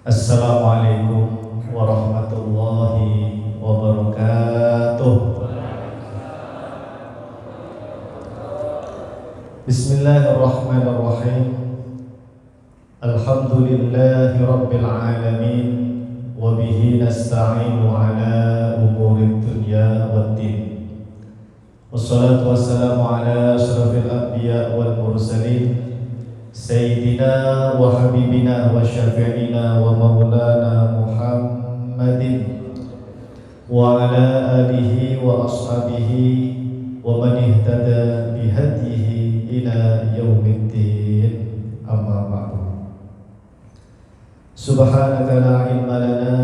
Assalamualaikum warahmatullahi wabarakatuh. Bismillahirrahmanirrahim. Alhamdulillahi rabbil alamin. Wa bihi nasta'inu ala umuri dunya waddin. Wassalatu wassalamu ala asyrafil anbiya wal mursalin, Sayyidina wa habibina wa syafi'ina wa maulana Muhammadin wa ala alihi wa ashabihi wa man ihtada bihadihi ila yaumiddin. Amma ba'du. Subhanaka la ilma lana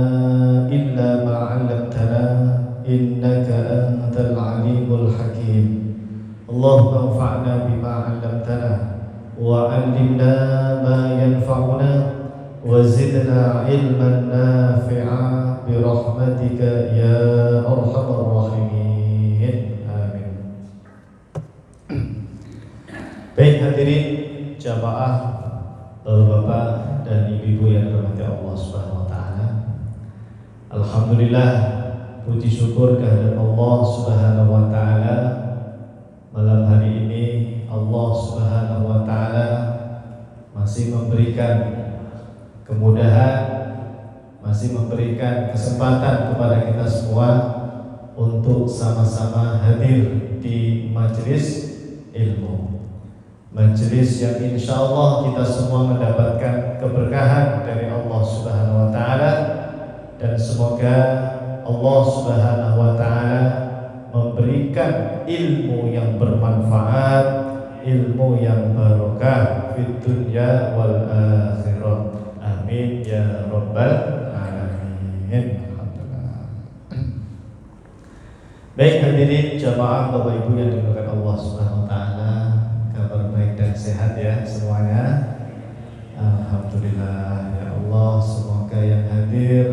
illa ma 'allamtana innaka antal alimul hakim. Allahumma anfa'na bima 'allamtana wa 'allimna ma yanfa'una wa zidna 'ilman nafi'a bi rahmatika ya arhamar rahimin. Amin. Baik hadirin jamaah, Bapak-bapak dan ibu-ibu yang dirahmati Allah Subhanahu wa taala. Alhamdulillah, puji syukur kehadirat Allah Subhanahu wa taala. Malam hari ini Allah Subhanahu wa taala masih memberikan kemudahan, masih memberikan kesempatan kepada kita semua untuk sama-sama hadir di majelis ilmu. Majelis yang insya Allah kita semua mendapatkan keberkahan dari Allah Subhanahu wa taala, dan semoga Allah Subhanahu wa taala memberikan ilmu yang bermanfaat, ilmu yang barokah fid dunya wal akhirah. Amin ya rabbal alamin. Alhamdulillah. Baik hadirin jamaah Bapak Ibu yang dimuliakan Allah Subhanahu wa taala, kabar baik dan sehat ya semuanya. Alhamdulillah ya Allah, semoga yang hadir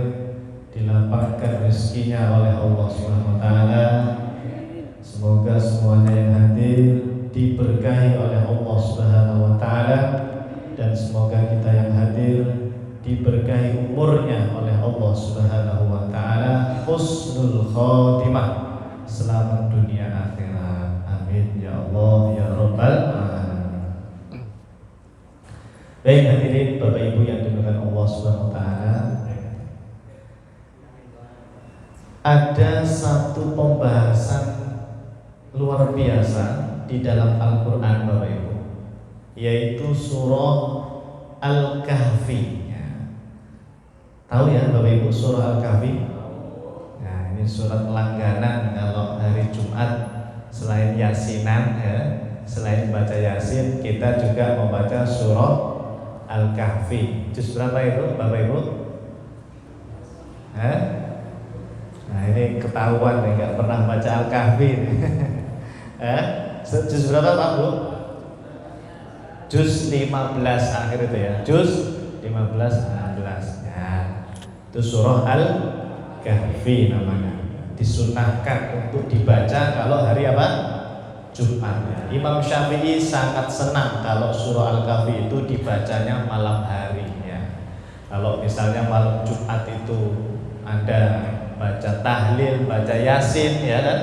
dilapangkan rezekinya oleh Allah Subhanahu wa taala. Semoga semuanya yang hadir diberkahi oleh Allah Subhanahu wa taala, dan semoga kita yang hadir diberkahi umurnya oleh Allah Subhanahu wa taala, husnul khotimah, selamat dunia akhirat. Amin ya Allah ya rabbal alamin. Baik hadirin Bapak Ibu yang dimuliakan Allah Subhanahu wa taala, ada satu pembahasan luar biasa di dalam Al-Quran Bapak Ibu, yaitu surah Al-Kahfi ya. Tahu ya Bapak Ibu surah Al-Kahfi? Nah, ini surat langganan kalau hari Jumat. Selain yasinan ya, selain baca yasin, kita juga membaca surah Al-Kahfi. Juz berapa itu Bapak Ibu? Nah ini ketahuan nih, nggak pernah baca Al-Kahfi. Juz berapa Pak Bu? Juz 15 akhir itu ya. Juz 15 16 ya. Itu surah Al-Kahfi namanya. Disunahkan untuk dibaca kalau hari apa? Jumat ya. Imam Syafi'i sangat senang kalau surah Al-Kahfi itu dibacanya malam hari ya. Kalau misalnya malam Jumat itu Anda baca tahlil, baca yasin ya kan?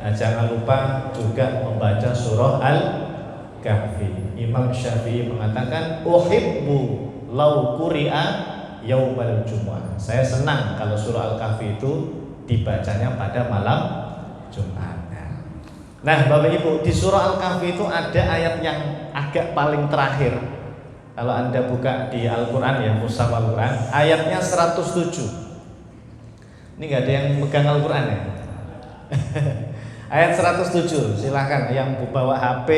Nah, jangan lupa juga membaca surah Al-Kahfi. Imam Syafi'i mengatakan uhibbu law quri'a yaumal jumu'ah. Saya senang kalau surah Al-Kahfi itu dibacanya pada malam Jumat. Nah, Bapak Ibu, di surah Al-Kahfi itu ada ayat yang agak paling terakhir. Kalau Anda buka di Al-Qur'an ya, mushaf Al-Qur'an, ayatnya 107. Ini nggak ada yang megang Al-Qur'an ya? Ayat 107, silahkan yang bawa HP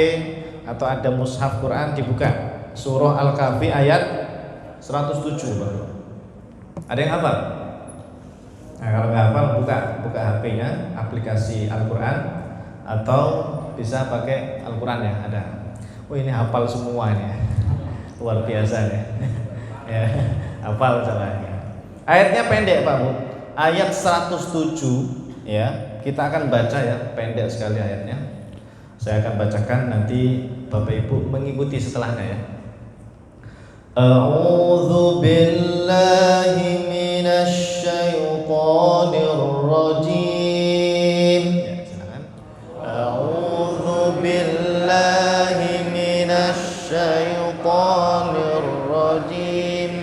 atau ada mushaf Quran dibuka. Surah Al-Kahfi ayat 107 Bapak. Ada yang hafal? Nah, kalau nggak hafal buka HP-nya, aplikasi Al-Qur'an, atau bisa pakai Al-Qur'an ya, ada. Oh ini hafal semua ini. Luar biasa ya. Ya, hafal salahnya. Ayatnya pendek Pak Bu. Ayat 107 ya. Kita akan baca ya, pendek sekali ayatnya. Saya akan bacakan, nanti Bapak Ibu mengikuti setelahnya ya. A'udzu billahi syaitanir rajim.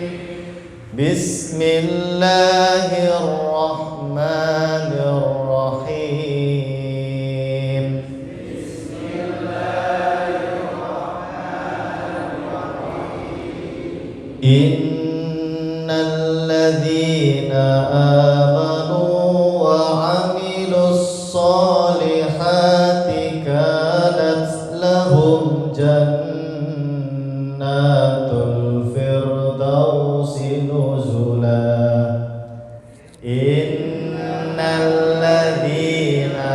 Bismillahirrahmanirrahim. Innal ladzina amanu wa 'amilus sholihati kanat lahum jannatul firdausi nuzula. Innal ladzina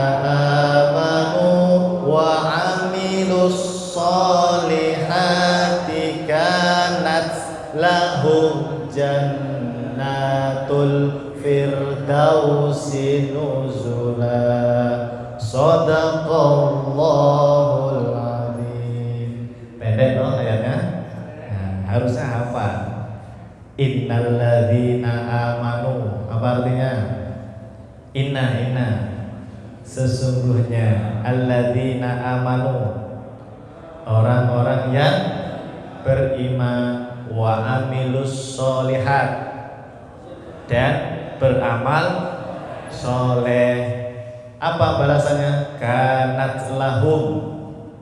amanu wa 'amilus sholihati kanat lahum jannatul firdausi nuzula. Shadaqallahul adzim. Pendek loh ayatnya. Nah, harusnya hafal. Innalladzina amanu. Apa artinya? Inna sesungguhnya alladzina amanu, orang-orang yang beriman, wa amilus sholihat, dan beramal soleh. Apa balasannya? Kanat lahum,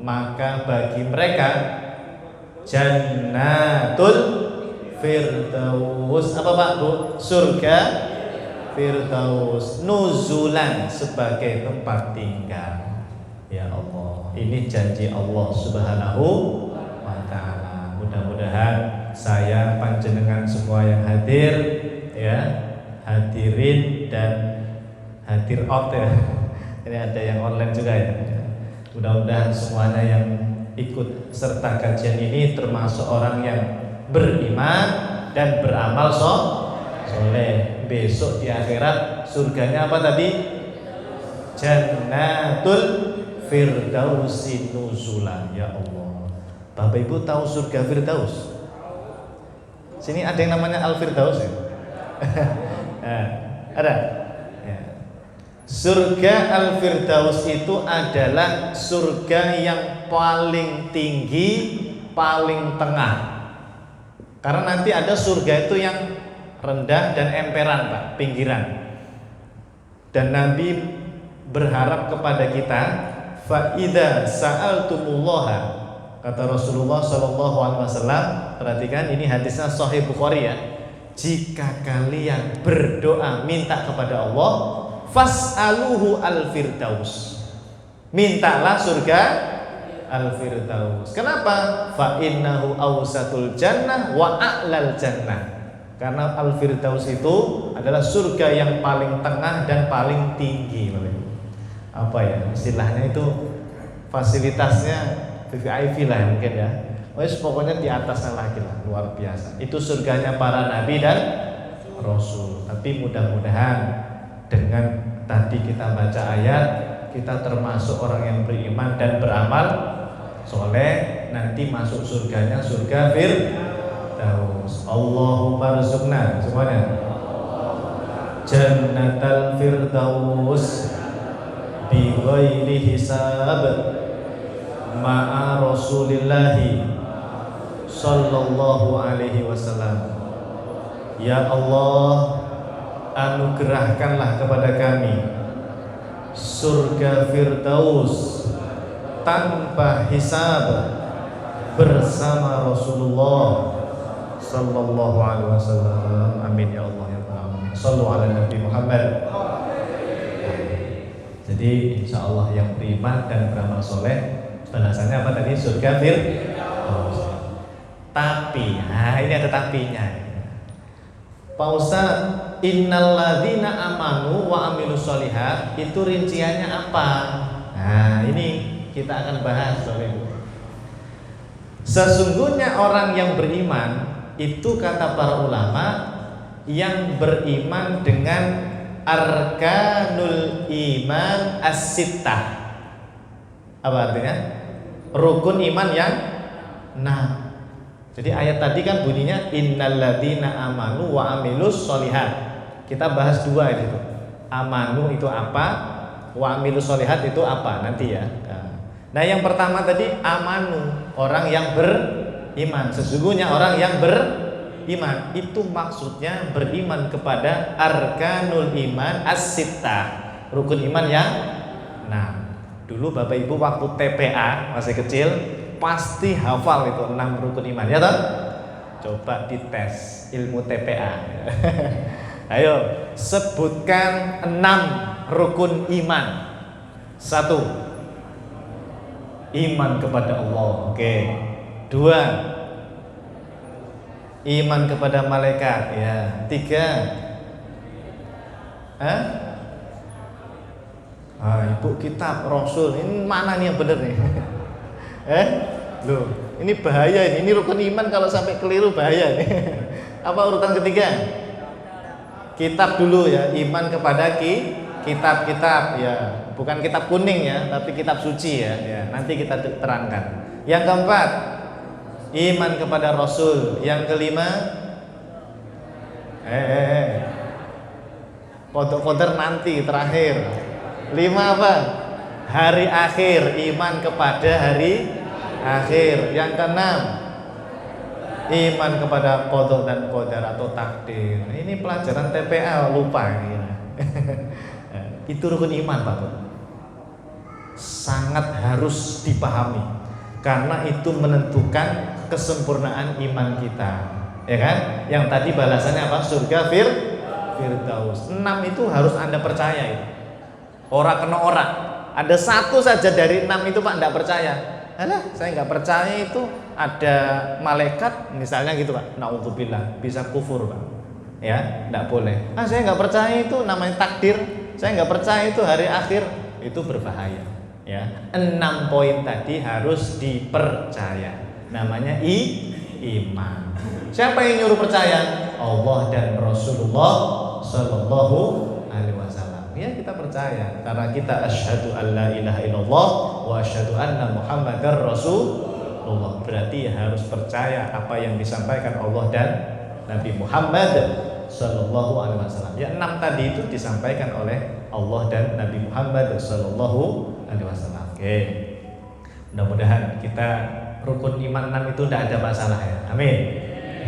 maka bagi mereka jannatul firdaus. Apa Pak Bu? Surga firdaus, nuzulan, sebagai tempat tinggal. Ya Allah, ini janji Allah Subhanahu wa ta'ala. Mudah-mudahan saya, panjenengan semua yang hadir, ya, hadirin dan hadir out ya. Ini ada yang online juga ya. Mudah-mudahan semuanya yang ikut serta kajian ini termasuk orang yang beriman dan beramal soleh. Besok di akhirat surganya apa tadi? Jannatul firdausi nuzula. Ya Allah, Bapak Ibu tahu surga firdaus? Sini ada yang namanya Al-Firdaus ya? Ada? Ya. Surga Al-Firdaus itu adalah surga yang paling tinggi, paling tengah. Karena nanti ada surga itu yang rendah dan emperan Pak, pinggiran. Dan Nabi berharap kepada kita, fa idza sa'altumullaha, kata Rasulullah SAW, perhatikan ini hadisnya Sahih Bukhari ya. Jika kalian berdoa minta kepada Allah, fas'aluhu al-firdaus, mintalah surga al-firdaus. Kenapa? Fa innahu awsatul jannah wa a'lal jannah. Karena al-firdaus itu adalah surga yang paling tengah dan paling tinggi. Apa ya istilahnya itu, fasilitasnya VIP lah mungkin ya. Pokoknya di atasnya lagi lah, luar biasa. Itu surganya para nabi dan rasul. Tapi mudah-mudahan dengan tadi kita baca ayat, kita termasuk orang yang beriman dan beramal soleh, nanti masuk surganya surga firdaus. Allahumma rzuqna semuanya jannatal firdaus bi ghairi hisab ma'a Rasulillahi sallallahu alaihi wasallam. Ya Allah, anugerahkanlah kepada kami surga firdaus tanpa hisab bersama Rasulullah sallallahu alaihi wasallam. Amin ya Allah ya Rabbal alamin. Shallu ala Nabi Muhammad. Jadi insya Allah yang beriman dan beramal soleh balasannya apa tadi? Surga firdaus. Tapi, nah ini ada tapinya. Pak Ustaz, innalladzina amanu wa amilus sholihat, itu rinciannya apa? Nah ini kita akan bahas Bapak Ibu. Sesungguhnya orang yang beriman itu kata para ulama yang beriman dengan arkanul iman as-sittah. Apa artinya? Rukun iman yang 6. Jadi ayat tadi kan bunyinya innalladzina amanu wa amilus sholihat. Kita bahas dua itu. Amanu itu apa? Wa amilus sholihat itu apa? Nanti ya. Nah yang pertama tadi amanu, orang yang iman. Sesungguhnya orang yang beriman itu maksudnya beriman kepada arkanul iman as-sittah, rukun iman yang 6. Dulu Bapak Ibu waktu TPA masih kecil pasti hafal itu 6 rukun iman, ya toh? Coba dites ilmu TPA. Ayo sebutkan 6 rukun iman. 1, iman kepada Allah. Oke. 2, iman kepada malaikat. Ya. 3, ibu kitab Rasul. Ini mana nih yang benar nih? Loh, ini bahaya ini rukun iman kalau sampai keliru bahaya nih. Apa urutan ketiga? Kitab dulu ya, iman kepada kitab-kitab ya, bukan kitab kuning ya, tapi kitab suci ya. Ya, nanti kita terangkan. Yang keempat, iman kepada Rasul. Yang kelima, kodok-kodok nanti terakhir. 5 apa? Hari akhir, iman kepada hari akhir. Yang keenam, iman kepada qada dan qadar atau takdir. Ini pelajaran TPA lupa ini. Itu rukun iman, Pak. Sangat harus dipahami karena itu menentukan kesempurnaan iman kita. Ya kan? Yang tadi balasannya apa? Surga Firdaus. 6 itu harus Anda percaya itu. Ora kena ora. Ada satu saja dari 6 itu Pak enggak percaya. Alah, saya enggak percaya itu ada malaikat misalnya gitu Pak. Naudzubillah, bisa kufur Pak. Ya, enggak boleh. Saya enggak percaya itu namanya takdir. Saya enggak percaya itu hari akhir. Itu berbahaya. Ya, 6 poin tadi harus dipercaya. Namanya iman. Siapa yang nyuruh percaya? Allah dan Rasulullah Sallallahu Alaihi Wasallam. Ya kita percaya karena kita asyhadu alla ilaha illallah wa asyhadu anna Muhammadar Rasulullah. Berarti harus percaya apa yang disampaikan Allah dan Nabi Muhammad Sallallahu Alaihi Wasallam. Ya 6 tadi itu disampaikan oleh Allah dan Nabi Muhammad Sallallahu Alaihi Wasallam. Oke. Mudah-mudahan kita rukun iman 6 itu tidak ada masalah ya. Amin.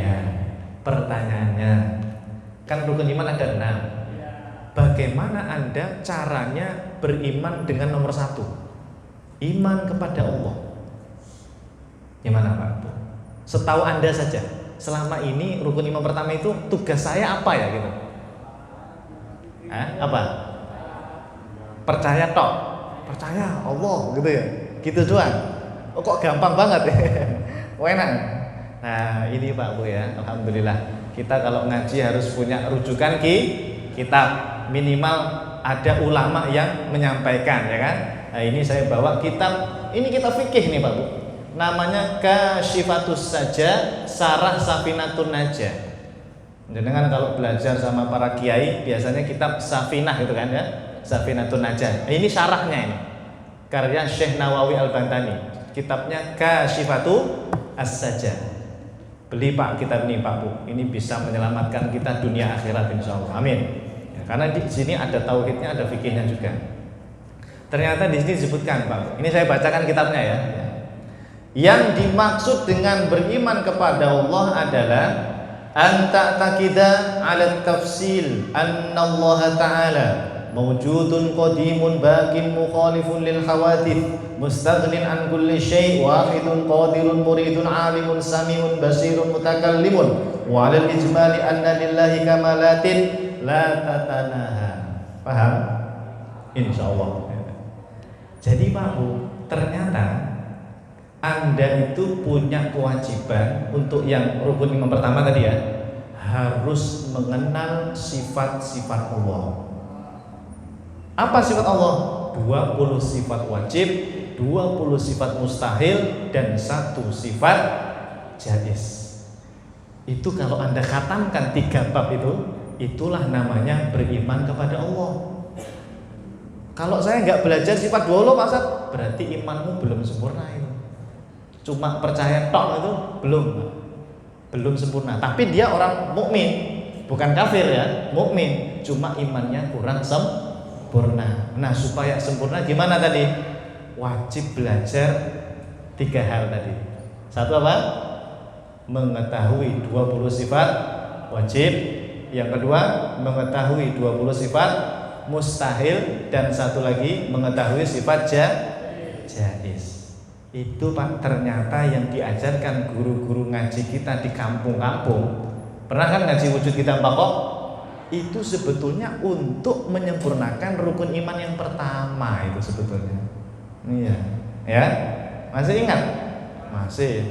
Ya. Pertanyaannya, kan rukun iman ada 6. Bagaimana Anda caranya beriman dengan nomor 1? Iman kepada Allah. Gimana Pak? Setahu Anda saja, selama ini rukun iman pertama itu tugas saya apa ya gitu? Apa? Percaya tok. Percaya Allah gitu ya. Gitu doang. Oh, kok gampang banget ya. Enak. Nah, ini Pak Bu ya, alhamdulillah. Kita kalau ngaji harus punya rujukan kitab. Minimal ada ulama yang menyampaikan ya kan. Nah, ini saya bawa kitab. Ini kitab fikih nih Pak Bu. Namanya Kasyifatus Saja Sarah Safinatun Najah. Dengan kalau belajar sama para kiai biasanya kitab Safinah gitu kan ya. Safinatun Najah. Nah, ini syarahnya ini. Karya Syekh Nawawi Al-Bantani. Kitabnya Kasyifatu As-Saja. Beli Pak kitab ini Pak Bu. Ini bisa menyelamatkan kita dunia akhirat insyaallah. Amin. Karena di sini ada tauhidnya, ada fikihnya juga. Ternyata di sini disebutkan, Pak. Ini saya bacakan kitabnya ya. Yang dimaksud dengan beriman kepada Allah adalah an ta'taqida 'ala tafsil anna Allah Ta'ala mawjudun qadimun baqin mukhalifun lil hawadith mustaghnin an kulli syai' wahidun qadirun muridun 'alimun sami'un basirun mutakallimun wa 'alal ijmali anna lillahi kamalatin la tatanaha. Paham? Insyaallah. Jadi Pak Bu, ternyata Anda itu punya kewajiban untuk yang rukun iman pertama tadi ya, harus mengenal sifat-sifat Allah. Apa sifat Allah? 20 sifat wajib, 20 sifat mustahil dan 1 sifat jaiz. Itu kalau Anda khatamkan 3 bab itu, itulah namanya beriman kepada Allah. Kalau saya nggak belajar sifat 20 Pak Ustaz, berarti imanmu belum sempurna itu. Cuma percaya tok itu belum sempurna. Tapi dia orang mukmin, bukan kafir ya, mukmin. Cuma imannya kurang sempurna. Nah, supaya sempurna gimana tadi? Wajib belajar 3 hal tadi. 1 apa? mengetahui 20 sifat wajib. Yang kedua, mengetahui 20 sifat mustahil. Dan satu lagi, mengetahui sifat jaiz. Itu Pak, ternyata yang diajarkan guru-guru ngaji kita di kampung-kampung. Pernah kan ngaji wujud kita Pak? Itu sebetulnya untuk menyempurnakan rukun iman yang pertama itu sebetulnya. Iya, ya. Masih ingat? Masih.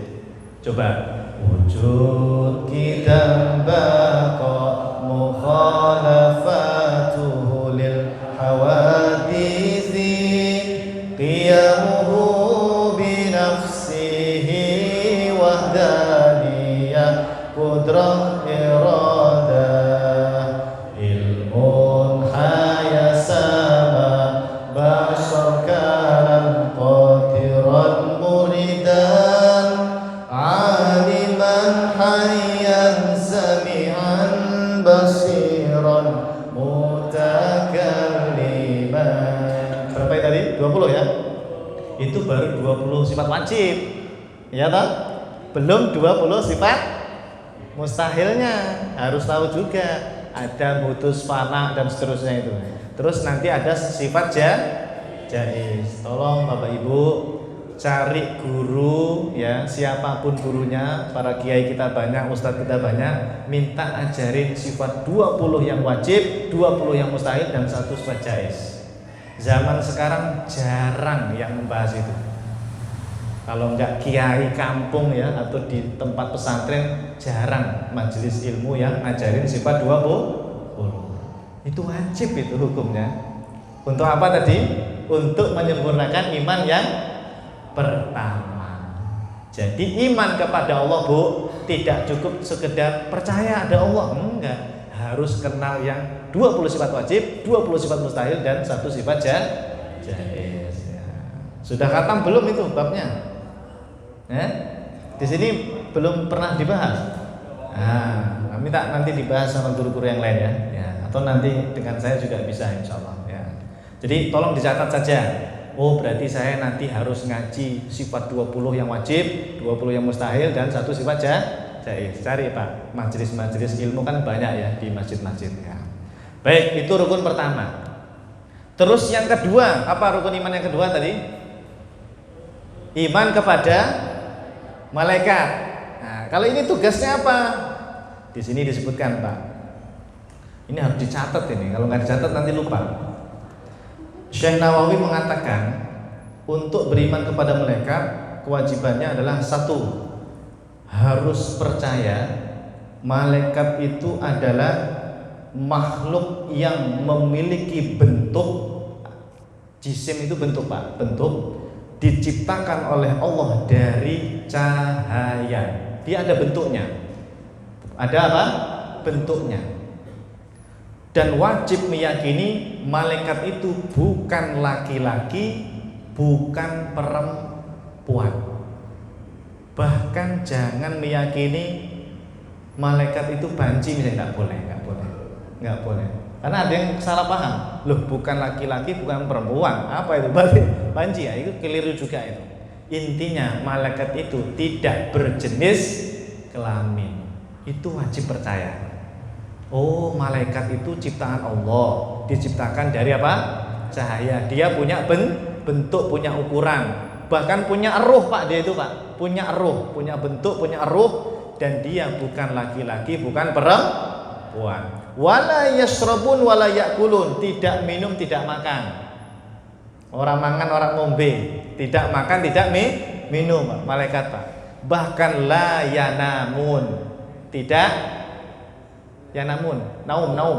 Coba. Wujud kita baqa mukhalafatuhu lil hawaditsi qiyamuhu bi nafsihi wahdaniyah qudrah iradah ilmun hayasama basar kalam qadiran muridan aliman hayyan sami'an basiran mutakalliman. Berapa tadi? 20 ya? Itu baru 20 sifat wajib. Ya toh? Belum 20 sifat mustahilnya. Harus tahu juga ada mutus, fana dan seterusnya itu. Terus nanti ada sifat jaiz. Tolong Bapak Ibu cari guru ya, siapapun gurunya, para kiai kita banyak, ustadz kita banyak, minta ajarin sifat 20 yang wajib, 20 yang mustahil dan 1 sifat jaiz. Zaman sekarang jarang yang membahas itu. Kalau enggak kiai kampung ya, atau di tempat pesantren jarang majelis ilmu yang ngajarin sifat 20. Itu wajib itu hukumnya. Untuk apa tadi? Untuk menyempurnakan iman yang pertama. Jadi iman kepada Allah Bu, tidak cukup sekedar percaya ada Allah, enggak. Harus kenal yang 20 sifat wajib, 20 sifat mustahil dan 1 sifat jaiz ya. Sudah khatam belum itu babnya? Di sini belum pernah dibahas. Nah, minta nanti dibahas sama guru-guru yang lain ya. Atau nanti dengan saya juga bisa insyaallah ya. Jadi tolong dicatat saja. Oh, berarti saya nanti harus ngaji sifat 20 yang wajib, 20 yang mustahil dan 1 sifat jaiz. Cari Pak, majelis-majelis ilmu kan banyak ya di masjid-masjid ya. Baik, itu rukun pertama. Terus yang kedua, apa rukun iman yang kedua tadi? Iman kepada malaikat. Nah, kalau ini tugasnya apa? Di sini disebutkan Pak. Ini harus dicatat ini. Kalau nggak dicatat nanti lupa. Syekh Nawawi mengatakan untuk beriman kepada malaikat kewajibannya adalah 1, harus percaya malaikat itu adalah makhluk yang memiliki bentuk. Jisim itu bentuk Pak, bentuk diciptakan oleh Allah dari cahaya. Dia ada bentuknya. Ada apa? Bentuknya. Dan wajib meyakini malaikat itu bukan laki-laki, bukan perempuan. Bahkan jangan meyakini malaikat itu banci misalnya, nggak boleh. Karena ada yang salah paham. Loh, bukan laki-laki, bukan perempuan. Apa itu? Berarti banci ya, itu keliru juga itu. Intinya malaikat itu tidak berjenis kelamin. Itu wajib percaya. Oh, malaikat itu ciptaan Allah, diciptakan dari apa? Cahaya. Dia punya bentuk, punya ukuran, bahkan punya ruh Pak. Dia itu Pak, punya ruh, punya bentuk, punya ruh. Dan dia bukan laki-laki, bukan perempuan. Wala yashrabun wala yakulun, tidak minum, tidak makan. Orang mangan, orang ngombe, tidak makan, tidak minum Pak. Malaikat Pak. Bahkan la yanamun, tidak ya naum,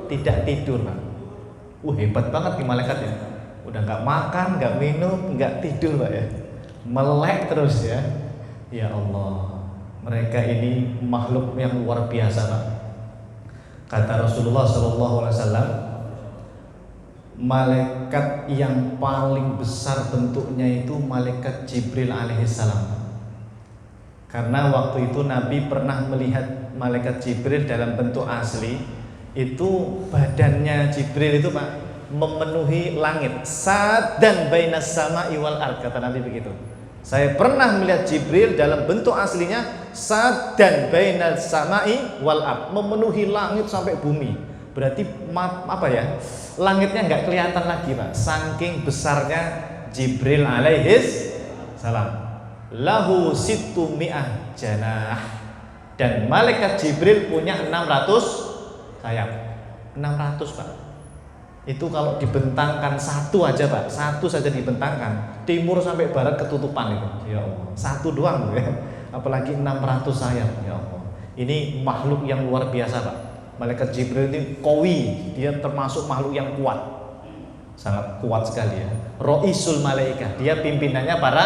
tidak tidur Pak. Hebat banget di malaikat ya. Udah nggak makan, nggak minum, nggak tidur Pak ya. Melek terus ya. Ya Allah, mereka ini makhluk yang luar biasa Pak. Kata Rasulullah SAW, malaikat yang paling besar bentuknya itu malaikat Jibril alaihissalam. Karena waktu itu Nabi pernah melihat malaikat Jibril dalam bentuk asli. Itu badannya Jibril itu Pak memenuhi langit. Sadan bainas sama'i wal ard, kata Nabi begitu. Saya pernah melihat Jibril dalam bentuk aslinya sadan bainal samai wal ard, memenuhi langit sampai bumi. Berarti apa ya? Langitnya nggak kelihatan lagi, Pak. Saking besarnya Jibril alaihis salam. Lahu sittu mi'ah janah. Dan malaikat Jibril punya 600 sayap. 600, Pak. Itu kalau dibentangkan satu aja, Pak, satu saja dibentangkan, timur sampai barat ketutupan itu. Ya Allah, satu doang ya. Apalagi 600 sayap, ya Allah. Ini makhluk yang luar biasa, Pak. Malaikat Jibril ini qawi, dia termasuk makhluk yang kuat. Sangat kuat sekali ya. Roisul malaikat, dia pimpinannya para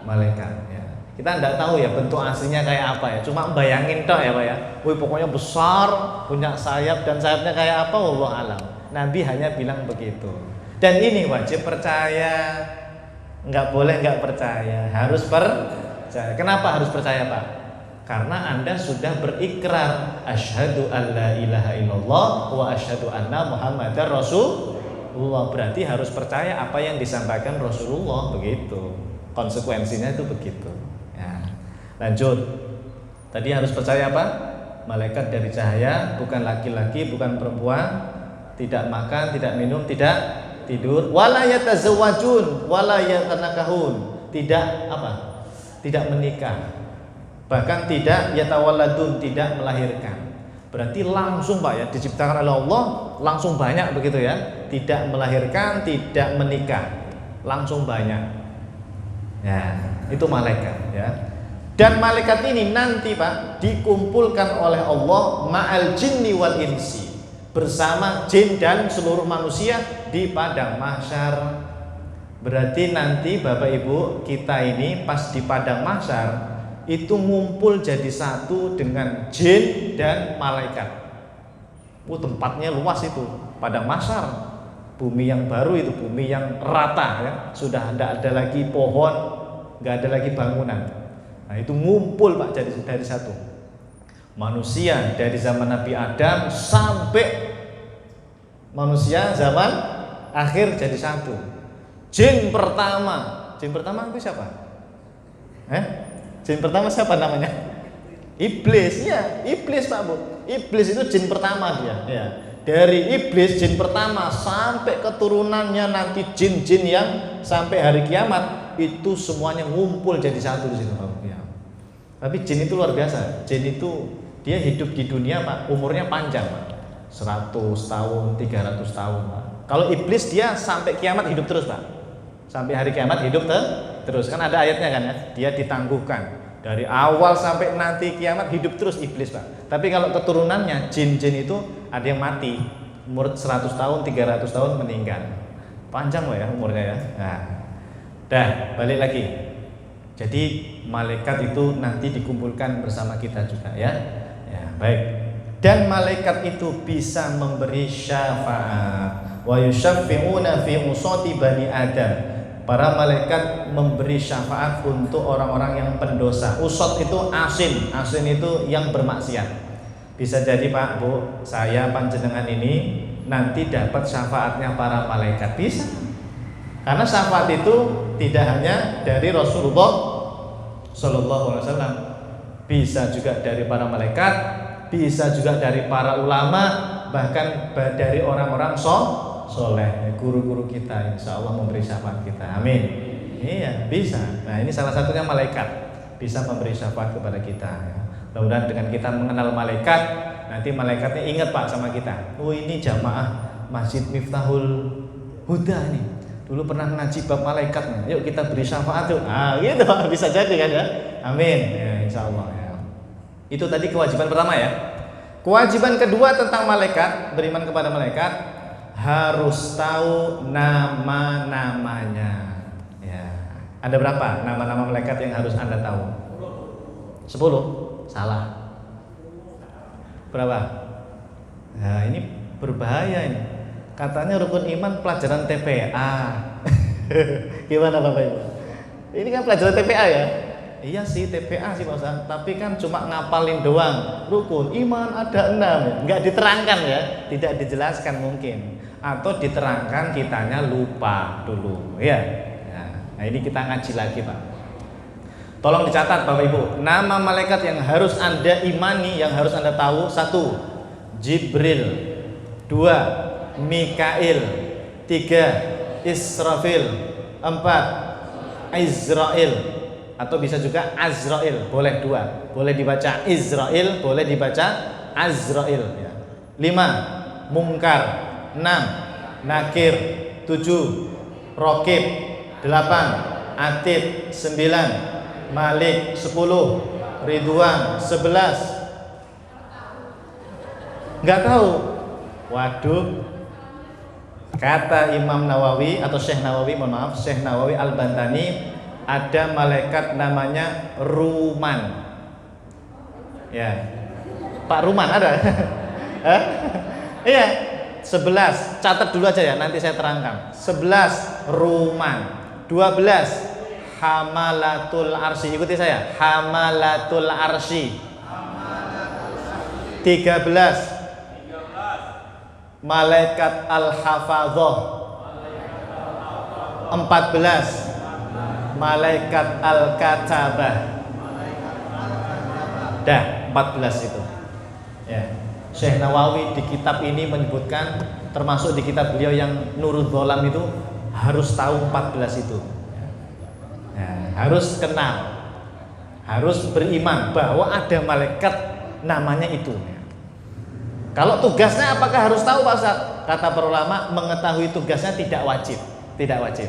malaikat ya. Kita enggak tahu ya bentuk aslinya kayak apa ya. Cuma bayangin toh ya, Pak ya. Wih, pokoknya besar, punya sayap, dan sayapnya kayak apa wallahu alam. Nabi hanya bilang begitu. Dan ini wajib percaya, nggak boleh nggak percaya, harus percaya. Kenapa harus percaya, Pak? Karena Anda sudah berikrar asyhadu alla ilaha illallah wa asyhadu anna muhammadar rasulullah. Berarti harus percaya apa yang disampaikan Rasulullah, begitu. Konsekuensinya itu begitu. Ya. Lanjut. Tadi harus percaya apa? Malaikat dari cahaya, bukan laki-laki, bukan perempuan. Tidak makan, tidak minum, tidak tidur. Wala yatazawwajun, wala yatanakahun. Tidak apa? Tidak menikah. Bahkan tidak yatawalladun, tidak melahirkan. Berarti langsung, Pak ya, diciptakan oleh Allah langsung banyak begitu ya. Tidak melahirkan, tidak menikah. Langsung banyak. Ya, itu malaikat ya. Dan malaikat ini nanti, Pak, dikumpulkan oleh Allah ma'al jinni wal insi, bersama jin dan seluruh manusia di padang mahsyar. Berarti nanti Bapak Ibu kita ini pas di padang mahsyar itu ngumpul jadi satu dengan jin dan malaikat. Tempatnya luas itu, padang mahsyar. Bumi yang baru itu, bumi yang rata ya. Sudah tidak ada lagi pohon, nggak ada lagi bangunan. Nah, itu ngumpul, Pak, jadi dari satu. Manusia dari zaman Nabi Adam sampai manusia zaman akhir jadi satu. Jin pertama itu siapa? Jin pertama siapa namanya? Iblis ya, iblis, Pak Bu. Iblis itu jin pertama dia. Ya. Dari iblis jin pertama sampai keturunannya nanti jin-jin yang sampai hari kiamat itu semuanya ngumpul jadi satu di situ, Pak. Ya. Tapi jin itu luar biasa. Jin itu dia hidup di dunia, Pak, umurnya panjang, Pak. 100 tahun, 300 tahun, Pak. Kalau iblis dia sampai kiamat hidup terus, Pak. Sampai hari kiamat hidup terus. Kan ada ayatnya kan ya. Dia ditangguhkan. Dari awal sampai nanti kiamat hidup terus iblis, Pak. Tapi kalau keturunannya jin-jin itu ada yang mati. Umur 100 tahun, 300 tahun meninggal. Panjang loh ya umurnya ya. Nah. Dah, balik lagi. Jadi malaikat itu nanti dikumpulkan bersama kita juga ya. Ya, baik. Dan malaikat itu bisa memberi syafaat. Wa yusyaffi'una fi usati bani Adam. Para malaikat memberi syafaat untuk orang-orang yang pendosa. Usot itu asin. Asin itu yang bermaksiat. Bisa jadi, Pak, Bu, saya panjenengan ini nanti dapat syafaatnya para malaikat. Bisa. Karena syafaat itu tidak hanya dari Rasulullah Sallallahu Alaihi Wasallam, bisa juga dari para malaikat, bisa juga dari para ulama, bahkan dari orang-orang soleh, guru-guru kita, insya Allah memberi syafaat kita. Amin. Iya, bisa. Nah, ini salah satunya malaikat bisa memberi syafaat kepada kita. Mudah-mudahan dengan kita mengenal malaikat, nanti malaikatnya ingat, Pak, sama kita. Oh, ini jamaah Masjid Miftahul Huda nih. Dulu pernah ngaji bab malaikat. Yuk kita beri syafaat tuh. Gitu, bisa jadi kan ya. Amin. Ya, insya Allah ya. Itu tadi kewajiban pertama ya. Kewajiban kedua tentang malaikat, beriman kepada malaikat, harus tahu nama-namanya. Ya. Ada berapa nama-nama malaikat yang harus Anda tahu? 10? Salah. Berapa? Nah, ini berbahaya ini. Katanya rukun iman pelajaran TPA. Gimana Bapak Ibu? Ini kan pelajaran TPA ya? Iya sih TPA sih Pak Ustaz, tapi kan cuma ngapalin doang. Rukun iman ada 6, nggak diterangkan ya, tidak dijelaskan mungkin, atau diterangkan kitanya lupa dulu, ya. Nah ini kita ngaji lagi, Pak. Tolong dicatat Bapak Ibu. Nama malaikat yang harus Anda imani, yang harus Anda tahu: 1. Jibril, 2. Mikail, 3. Israfil, 4. Izrail, atau bisa juga Azrail, boleh 2. Boleh dibaca Izrail, boleh dibaca Azrail ya. 5. Mungkar, 6. Nakir, 7. Rokib, 8. Atid, 9. Malik, 10. Ridwan, 11. Nggak tahu. Waduh. Kata Imam Nawawi atau Syekh Nawawi, mohon maaf, Syekh Nawawi Al-Bantani, ada malaikat namanya Ruman. Ya. Pak Ruman ada? Iya. 11. Catat dulu aja ya, nanti saya terangkan. 11 Ruman. 12 Hamalatul Arsy. Ikuti saya. Hamalatul Arsy. 13 Malaikat Al-Hafadhah. 14 Malaikat Al-Katabah. Dah, 14 itu. Ya. Syekh Nawawi di kitab ini menyebutkan, termasuk di kitab beliau yang Nurul Dholam itu, harus tahu 14 itu. Ya, harus kenal. Harus beriman bahwa ada malaikat namanya itu. Kalau tugasnya apakah harus tahu Pak Ustaz? Kata para ulama, mengetahui tugasnya tidak wajib, tidak wajib.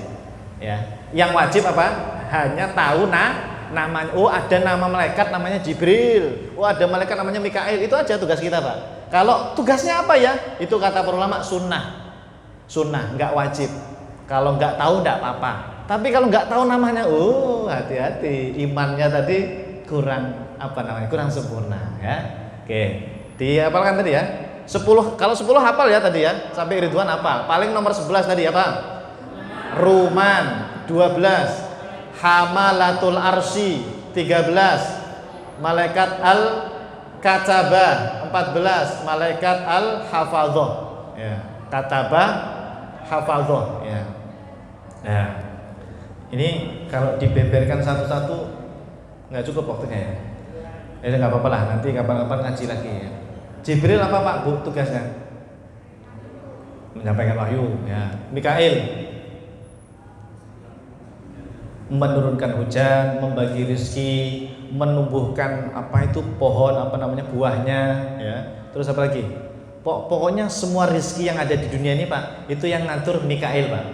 Ya, yang wajib apa? Hanya tahu namanya. Oh, ada nama malaikat namanya Jibril. Oh, ada malaikat namanya Mikail. Itu aja tugas kita Pak. Kalau tugasnya apa ya? Itu kata para ulama sunnah, sunnah, nggak wajib. Kalau nggak tahu nggak apa-apa. Tapi kalau nggak tahu namanya, hati-hati, imannya tadi kurang kurang sempurna ya. Oke. Dihafalkan tadi ya. 10, kalau 10 hafal ya tadi ya. Sampai Ridwan hafal. Paling nomor 11 tadi apa? Ruman. 12 Hamalatul Arsy. 13 Malaikat Al-Katabah. 14 Malaikat Al-Hafadhah. Ya. Katabah, Hafadhah ya. Nah, ini kalau dibeberkan satu-satu nggak cukup waktunya ya. Nggak apa-apa lah, nanti kapan-kapan ngaji lagi ya. Jibril apa Pak Bu tugasnya? Menyampaikan wahyu ya. Mikail menurunkan hujan, membagi rezeki, menumbuhkan pohon buahnya ya. Terus apa lagi? Pokoknya semua rezeki yang ada di dunia ini Pak, itu yang ngatur Mikail Pak.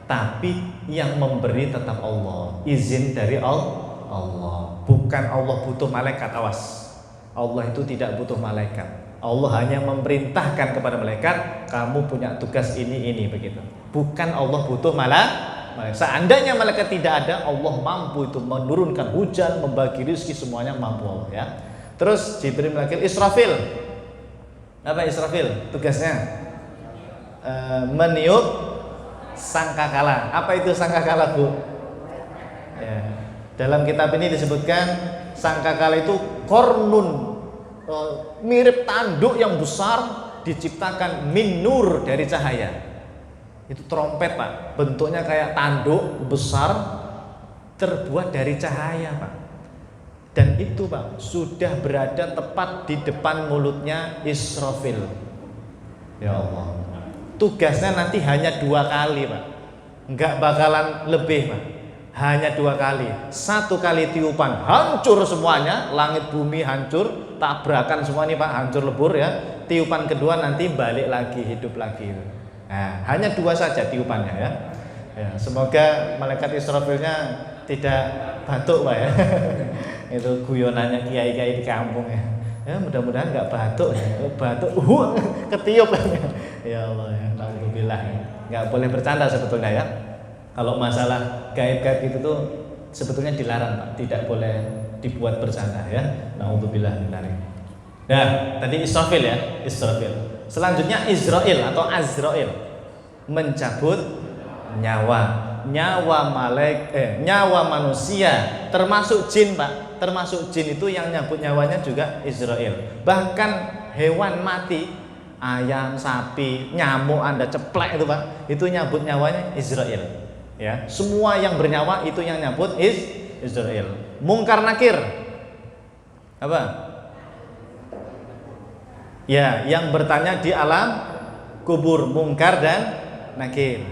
Tapi yang memberi tetap Allah, izin dari Allah. Bukan Allah butuh malaikat, awas. Allah itu tidak butuh malaikat. Allah hanya memerintahkan kepada malaikat, kamu punya tugas ini begitu. Bukan Allah butuh malaikat. Seandainya malaikat tidak ada, Allah mampu itu menurunkan hujan, membagi rezeki, semuanya mampu Allah ya. Terus Jibril Mikail, Israfil. Apa Israfil? Tugasnya meniup sangkakala. Apa itu sangkakala Bu? Ya. Dalam kitab ini disebutkan sangkakala itu kornun, mirip tanduk yang besar, diciptakan min nur, dari cahaya. Itu trompet Pak, bentuknya kayak tanduk besar, terbuat dari cahaya Pak. Dan itu Pak sudah berada tepat di depan mulutnya Israfil. Ya Allah. Tugasnya nanti hanya 2 kali Pak, nggak bakalan lebih Pak. Hanya 2 kali. 1 kali tiupan hancur semuanya, langit bumi hancur, tabrakan semua nih Pak, hancur lebur ya. Tiupan kedua nanti balik lagi, hidup lagi. Nah, hanya 2 saja tiupannya ya. Ya, semoga malaikat Israfilnya tidak batuk Pak ya. Itu guyonannya kiai-kiai di kampung ya. Ya mudah-mudahan nggak batuk ya. Batuk, ketiup. Ya Allah ya, alhamdulillah. Nggak boleh bercanda sebetulnya ya. Kalau masalah gaib-gaib itu tuh sebetulnya dilarang Pak, tidak boleh dibuat bercanda ya. Nauzubillah min dzalik. Nah, tadi Israfil ya, Israfil. Selanjutnya Izrail atau Azrail, mencabut nyawa manusia, termasuk jin Pak. Termasuk jin itu yang nyabut nyawanya juga Izrail. Bahkan hewan mati, ayam, sapi, nyamuk Anda ceplek itu Pak, itu nyabut nyawanya Izrail. Ya, semua yang bernyawa itu yang nyabut Israel. Mungkar nakir apa? Ya, yang bertanya di alam kubur, mungkar dan nakir.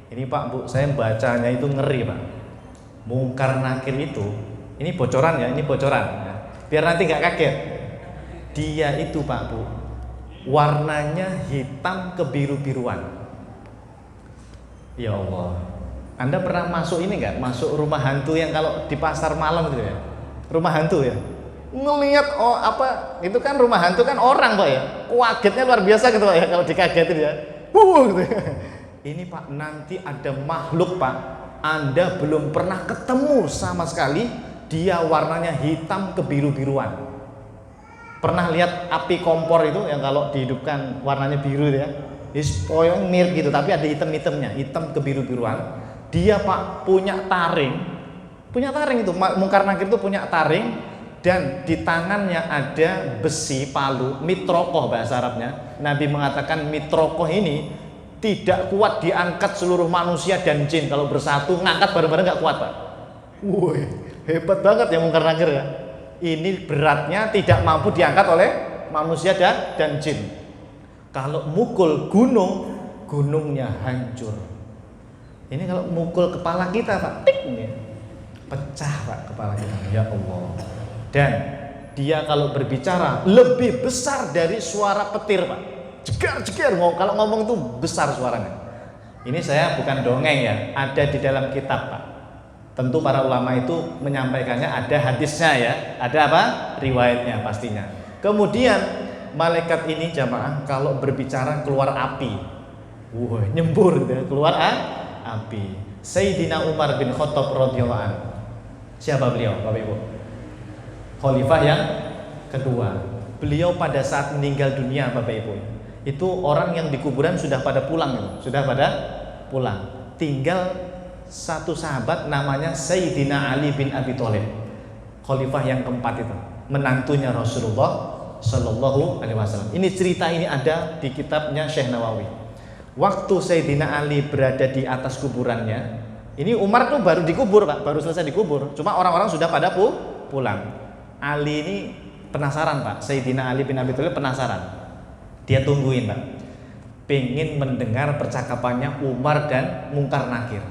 Ini Pak Bu, saya bacanya itu ngeri Pak. Mungkar nakir itu, ini bocoran ya, ini bocoran ya. Biar nanti nggak kaget. Dia itu Pak Bu, warnanya hitam kebiru-biruan. Ya Allah, Anda pernah masuk ini nggak? Masuk rumah hantu yang kalau di pasar malam gitu ya? Rumah hantu ya? Ngelihat oh apa? Itu kan rumah hantu kan orang Pak ya? Kagetnya luar biasa gitu Pak ya kalau dikagetin ya. Gitu. Ini Pak, nanti ada makhluk Pak, Anda belum pernah ketemu sama sekali, dia warnanya hitam kebiru-biruan. Pernah lihat api kompor itu yang kalau dihidupkan warnanya biru ya? Poyong mirip gitu, tapi ada hitam-hitamnya, hitam kebiru-biruan. Dia Pak punya taring itu, mungkar nakir itu punya taring, dan di tangannya ada besi palu, mitrokoh bahasa Arabnya. Nabi mengatakan mitrokoh ini tidak kuat diangkat seluruh manusia dan jin, kalau bersatu ngangkat bareng-bareng nggak kuat Pak. Woi, hebat banget ya mungkar nakir ya. Ini beratnya tidak mampu diangkat oleh manusia dan jin. Kalau mukul gunung, gunungnya hancur. Ini kalau mukul kepala kita Pak, tik ini pecah Pak kepala kita. Ya Allah. Dan dia kalau berbicara lebih besar dari suara petir Pak. Jegar-jegar, kalau ngomong itu besar suaranya. Ini saya bukan dongeng ya, ada di dalam kitab Pak. Tentu para ulama itu menyampaikannya, ada hadisnya ya, ada apa? Riwayatnya pastinya. Kemudian malaikat ini jamaah kalau berbicara keluar api. Wah, nyembur gitu ya, keluar api. Sayyidina Umar bin Khattab radhiyallahu anhu. Siapa beliau, Bapak Ibu? Khalifah yang kedua. Beliau pada saat meninggal dunia Bapak Ibu, itu orang yang di kuburan sudah pada pulang gitu. Sudah pada pulang. Tinggal satu sahabat namanya Sayyidina Ali bin Abi Thalib, khalifah yang keempat itu, menantunya Rasulullah Shallallahu Alaihi Wasallam. Ini cerita ini ada di kitabnya Syekh Nawawi. Waktu Sayyidina Ali berada di atas kuburannya, ini Umar tuh baru dikubur Pak, baru selesai dikubur. Cuma orang-orang sudah pada pulang. Ali ini penasaran Pak, Sayyidina Ali bin Abi Thalib penasaran. Dia tungguin Pak, pengen mendengar percakapannya Umar dan mungkar nakir.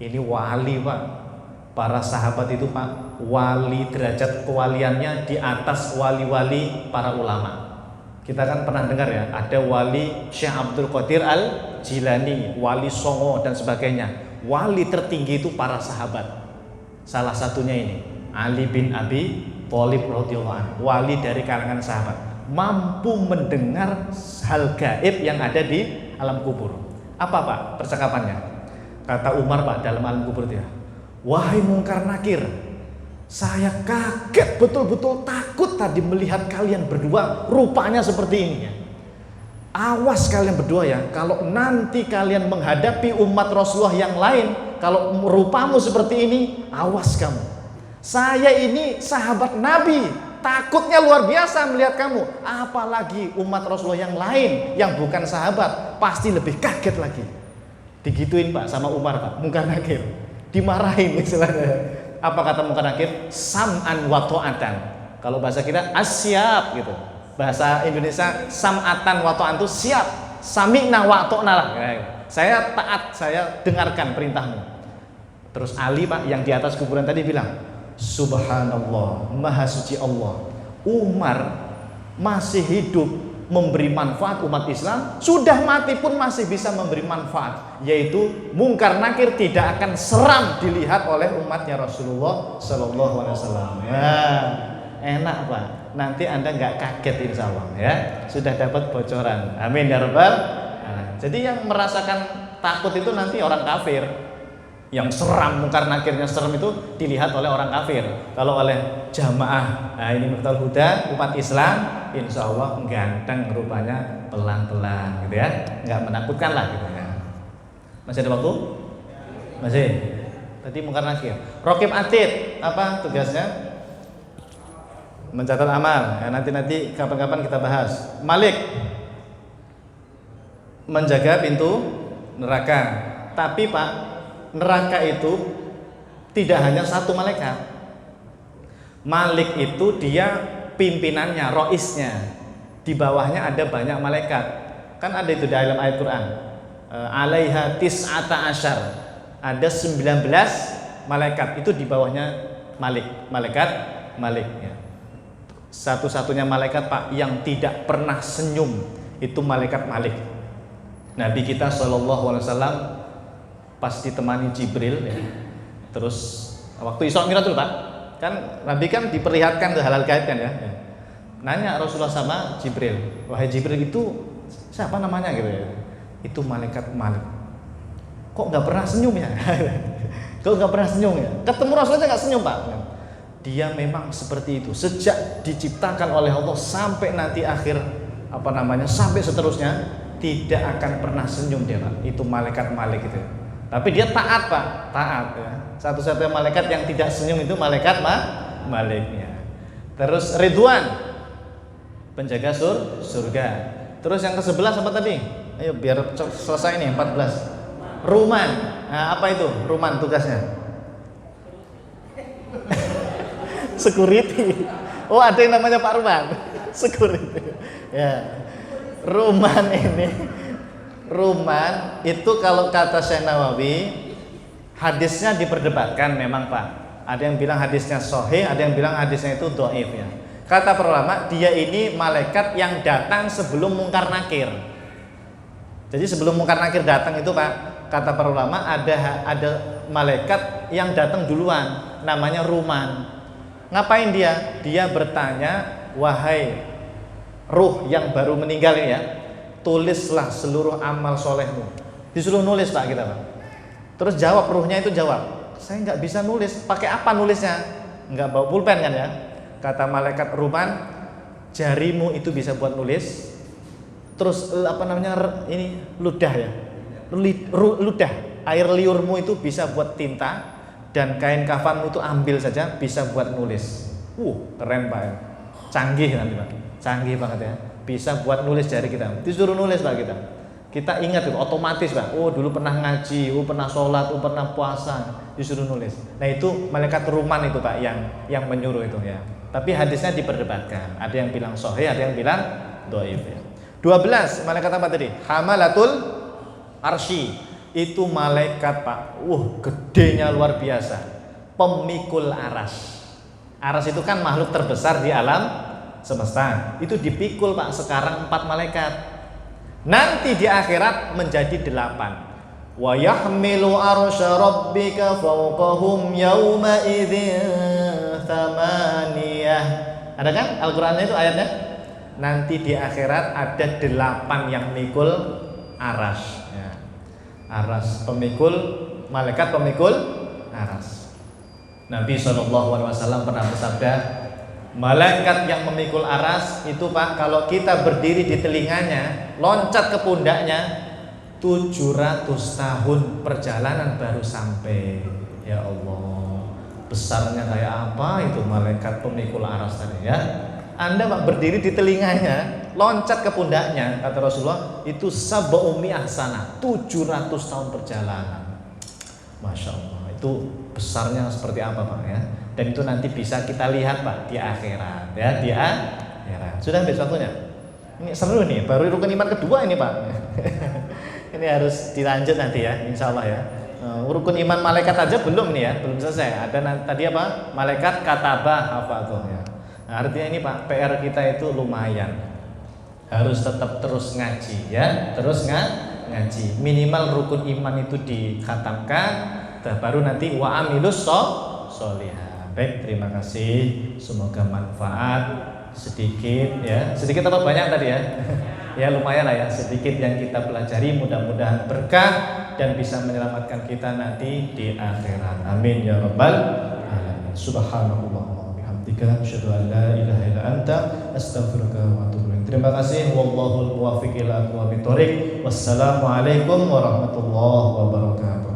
Ini wali Pak, para sahabat itu Pak, wali, derajat kewaliannya di atas wali-wali para ulama. Kita kan pernah dengar ya, ada wali Syekh Abdul Qadir Al-Jilani, wali Songo dan sebagainya. Wali tertinggi itu para sahabat. Salah satunya ini Ali bin Abi Thalib radhiyallahu anhu, wali dari kalangan sahabat, mampu mendengar hal gaib yang ada di alam kubur. Apa Pak percakapannya? Kata Umar Pak dalam alam kubur dia, wahai mungkar nakir, saya kaget betul-betul, takut tadi melihat kalian berdua rupanya seperti ini ya. Awas kalian berdua ya, kalau nanti kalian menghadapi umat Rasulullah yang lain, kalau rupamu seperti ini, awas kamu. Saya ini sahabat Nabi, takutnya luar biasa melihat kamu, apalagi umat Rasulullah yang lain yang bukan sahabat, pasti lebih kaget lagi. Digituin Pak sama Umar Pak, mungkar nakir, dimarahin istilahnya. Apa kata mungkar nakir? Sam'an wa ta'atan. Kalau bahasa kita asyap gitu. Bahasa Indonesia sam'atan wa ta'an itu siap, sami'na wa ta'na lah. Saya taat, saya dengarkan perintahmu. Terus Ali Pak yang di atas kuburan tadi bilang, Subhanallah, Maha Suci Allah, Umar masih hidup memberi manfaat umat Islam, sudah mati pun masih bisa memberi manfaat, yaitu mungkar nakir tidak akan seram dilihat oleh umatnya Rasulullah Sallallahu Alaihi Wasallam. Enak Pak, nanti Anda nggak kaget insya Allah ya, sudah dapat bocoran. Amin ya Rabbal. Jadi yang merasakan takut itu nanti orang kafir. Yang seram, mungkar nakirnya serem itu dilihat oleh orang kafir. Kalau oleh jamaah, nah ini Miftaul Huda, umat Islam, insya Allah ganteng rupanya, pelan-pelan gitu ya, nggak menakutkan lah gitu ya. Masih ada waktu? Masih. Tadi mungkar nakir. Raqib Atid, apa tugasnya? Mencatat amal. Ya, nanti kapan-kapan kita bahas. Malik, menjaga pintu neraka. Tapi Pak, neraka itu Tidak hanya satu malaikat. Malik itu dia pimpinannya, roisnya. Di bawahnya ada banyak malaikat. Kan ada itu di dalam ayat Quran. Alaiha tis'ata asyar. Ada 19 malaikat. Itu di bawahnya Malik. Malaikat Malik ya. Satu-satunya malaikat Pak yang tidak pernah senyum itu malaikat Malik. Nabi kita SAW pas ditemani Jibril ya. Terus waktu Isra Mi'raj dulu Pak, kan Nabi kan diperlihatkan ke halal gaib kan ya. Nanya Rasulullah sama Jibril, wahai Jibril itu siapa namanya gitu ya. Itu malaikat Malik. Kok nggak pernah senyum ya? Kok nggak pernah senyum ya? Ketemu Rasulullah nggak senyum Pak. Dia memang seperti itu sejak diciptakan oleh Allah sampai nanti akhir sampai seterusnya tidak akan pernah senyum dia Pak. Itu malaikat Malik itu. Tapi dia taat Pak, taat ya. Satu-satunya malaikat yang tidak senyum itu malaikat Malik ya. Terus Ridwan, penjaga surga. Terus yang ke-11 apa tadi? Ayo biar selesai nih 14. Ruman. Nah, apa itu? Ruman tugasnya. Security. Oh, ada yang namanya Pak Ruman. Security. Ya. Ruman ini. Ruman itu kalau kata Syekh Nawawi hadisnya diperdebatkan memang Pak. Ada yang bilang hadisnya sahih, ada yang bilang hadisnya itu dhaif ya. Kata para ulama, dia ini malaikat yang datang sebelum Mungkar Nakir. Jadi sebelum Mungkar Nakir datang itu Pak, kata para ulama ada malaikat yang datang duluan, namanya Ruman. Ngapain dia? Dia bertanya, wahai ruh yang baru meninggal ya, tulislah seluruh amal solehmu. Disuruh nulis Pak kita Pak. Terus jawab, ruhnya itu jawab, saya nggak bisa nulis. Pakai apa nulisnya? Nggak bawa pulpen kan ya? Kata malaikat Ruman, jarimu itu bisa buat nulis. Terus ini ludah ya, ludah, air liurmu itu bisa buat tinta. Dan kain kafanmu itu ambil saja bisa buat nulis. Keren Pak ya. Canggih nanti Pak. Canggih banget ya. Bisa buat nulis jari kita. Disuruh nulis Pak kita. Kita ingat itu otomatis Pak. Dulu pernah ngaji, pernah sholat, pernah puasa, disuruh nulis. Nah itu malaikat Ruman itu Pak yang menyuruh itu ya. Tapi hadisnya diperdebatkan. Ada yang bilang sahih, ada yang bilang dhaif ya. 12 malaikat apa tadi? Hamalatul Arsy. Itu malaikat Pak, gedenya luar biasa, pemikul aras. Aras itu kan makhluk terbesar di alam semesta. Itu dipikul Pak, sekarang 4 malaikat. Nanti di akhirat menjadi 8. Wa yahmilu arsya rabbika fawqahum yawma idzin thamaniyah. Ada kan Al-Qur'annya itu ayatnya? Nanti di akhirat ada 8 yang mikul aras. Aras, malaikat pemikul aras. Nabi SAW pernah bersabda, malaikat yang memikul aras itu Pak, kalau kita berdiri di telinganya, loncat ke pundaknya, 700 tahun perjalanan baru sampai. Ya Allah, besarnya kayak apa itu malaikat pemikul aras tadi ya. Anda Pak berdiri di telinganya, loncat ke pundaknya, kata Rasulullah, itu sab'umi'ah sana, 700 tahun perjalanan. Masya Allah, itu besarnya seperti apa Pak ya. Dan itu nanti bisa kita lihat Pak di akhirat ya, di akhirat. Sudah habis waktunya. Ini seru nih, baru rukun iman kedua ini Pak. Ini harus dilanjut nanti ya, insya Allah ya. Rukun iman malaikat aja belum nih ya, belum selesai. Ada tadi apa? Malaikat katabah hafadzah ya. Nah, artinya ini Pak, PR kita itu lumayan. Harus tetap terus ngaji ya, terus ngaji. Minimal rukun iman itu dikhatamkan, baru nanti wa amilus sholihah. Baik, terima kasih. Semoga manfaat sedikit ya. Sedikit apa banyak tadi ya? Ya lumayan lah ya, sedikit yang kita pelajari, mudah-mudahan berkah dan bisa menyelamatkan kita nanti di akhirat. Amin ya rabbal alamin. Subhanallah. Asyhadu an la ilaha illa anta astaghfiruka wa atubu ilaik. Terima kasih. Wallahul muwaffiq ila aqwamit thoriq. Wassalamualaikum warahmatullahi wabarakatuh.